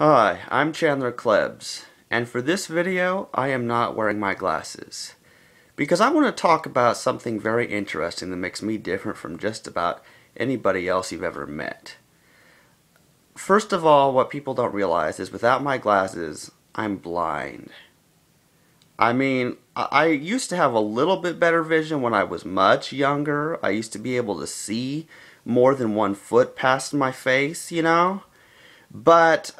Hi, I'm Chandler Klebs, and for this video, I am not wearing my glasses. Because I want to talk about something very interesting that makes me different from just about anybody else you've ever met. First of all, what people don't realize is without my glasses, I'm blind. I used to have a little bit better vision when I was much younger. I used to be able to see more than 1 foot past my face, you know? But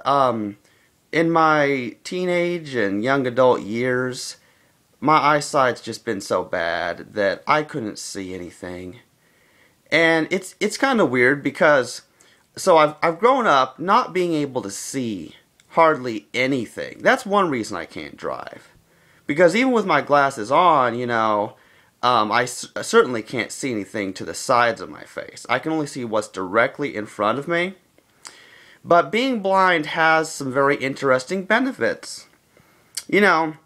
in my teenage and young adult years, my eyesight's just been so bad that I couldn't see anything. And it's kind of weird because I've grown up not being able to see hardly anything. That's one reason I can't drive. Because even with my glasses on, I certainly can't see anything to the sides of my face. I can only see what's directly in front of me. But being blind has some very interesting benefits. I'm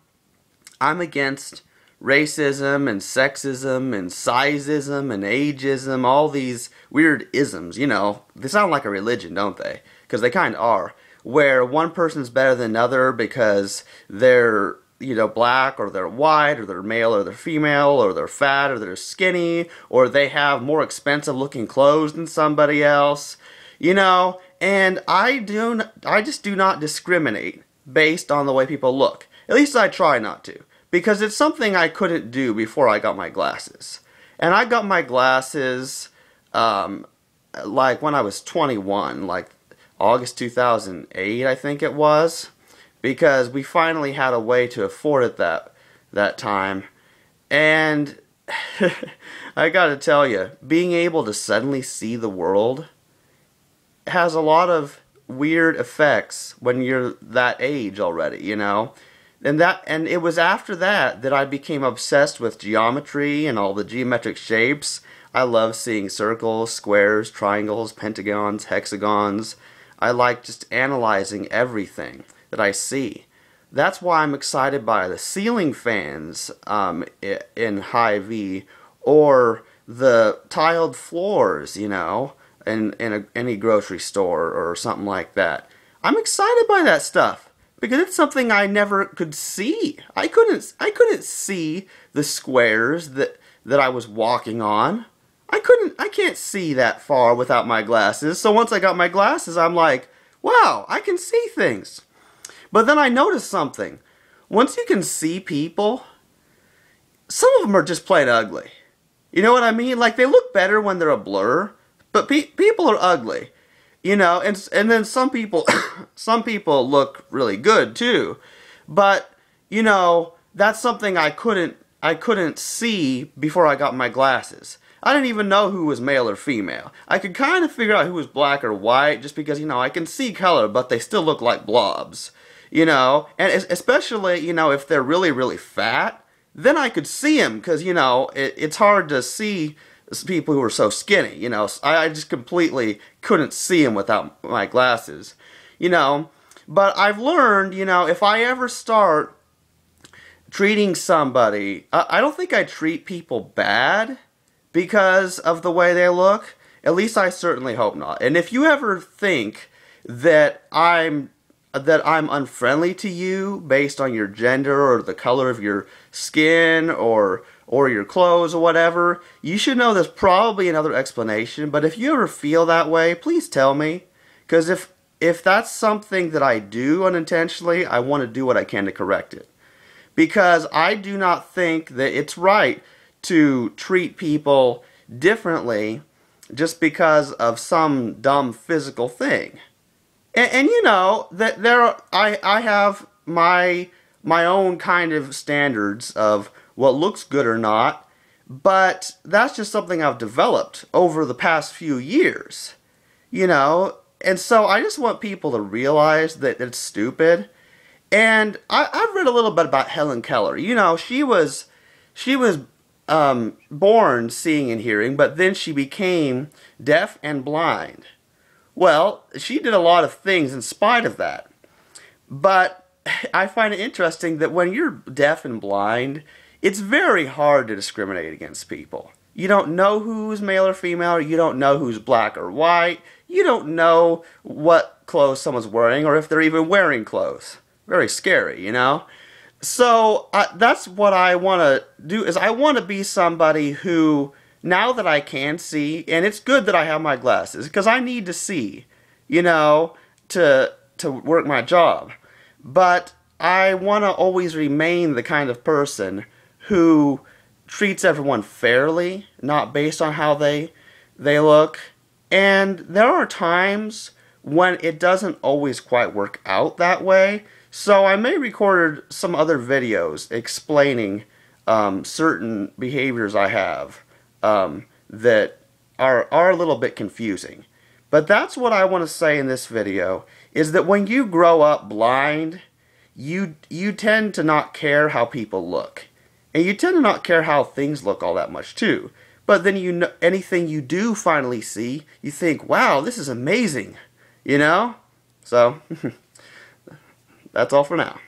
against racism and sexism and sizeism and ageism, all these weird isms, They sound like a religion, don't they? Because they kind of are. Where one person's better than another because they're, black or they're white or they're male or they're female or they're fat or they're skinny or they have more expensive looking clothes than somebody else, And I just do not discriminate based on the way people look. At least I try not to. Because it's something I couldn't do before I got my glasses. And I got my glasses like when I was 21, like August 2008 I think it was. Because we finally had a way to afford it that time. And I gotta tell you, being able to suddenly see the world has a lot of weird effects when you're that age already, And it was after that I became obsessed with geometry and all the geometric shapes. I love seeing circles, squares, triangles, pentagons, hexagons. I like just analyzing everything that I see. That's why I'm excited by the ceiling fans in high V or the tiled floors, in any grocery store or something like that. I'm excited by that stuff because it's something I never could see. I couldn't see the squares that I was walking on. I can't see that far without my glasses. So once I got my glasses, I'm like, wow, I can see things. But then I noticed something. Once you can see people, some of them are just plain ugly. You know what I mean? Like they look better when they're a blur. But people are ugly, and then some people look really good too, but that's something I couldn't see before I got my glasses. I didn't even know who was male or female. I could kind of figure out who was black or white just because I can see color, but they still look like blobs, and especially if they're really really fat, then I could see them because it's hard to see people who are so skinny, I just completely couldn't see them without my glasses, but I've learned, if I ever start treating somebody, I don't think I treat people bad because of the way they look, at least I certainly hope not. And if you ever think that I'm unfriendly to you based on your gender or the color of your skin or your clothes or whatever, you should know there's probably another explanation. But if you ever feel that way, please tell me. Because if that's something that I do unintentionally, I want to do what I can to correct it. Because I do not think that it's right to treat people differently just because of some dumb physical thing. And that I have my own kind of standards of what looks good or not, but that's just something I've developed over the past few years, and so I just want people to realize that it's stupid. And I've read a little bit about Helen Keller. She was born seeing and hearing, but then she became deaf and blind. Well, she did a lot of things in spite of that, but I find it interesting that when you're deaf and blind, it's very hard to discriminate against people. You don't know who's male or female, you don't know who's black or white, you don't know what clothes someone's wearing or if they're even wearing clothes. Very scary, you know? So that's what I want to do, is I want to be somebody who, now that I can see, and it's good that I have my glasses because I need to see, you know, to work my job. But I want to always remain the kind of person who treats everyone fairly, not based on how they look. And there are times when it doesn't always quite work out that way. So I may record some other videos explaining certain behaviors I have that are a little bit confusing. But that's what I want to say in this video, is that when you grow up blind, you tend to not care how people look. And you tend to not care how things look all that much too. But then anything you do finally see, you think, wow, this is amazing. You know? So, that's all for now.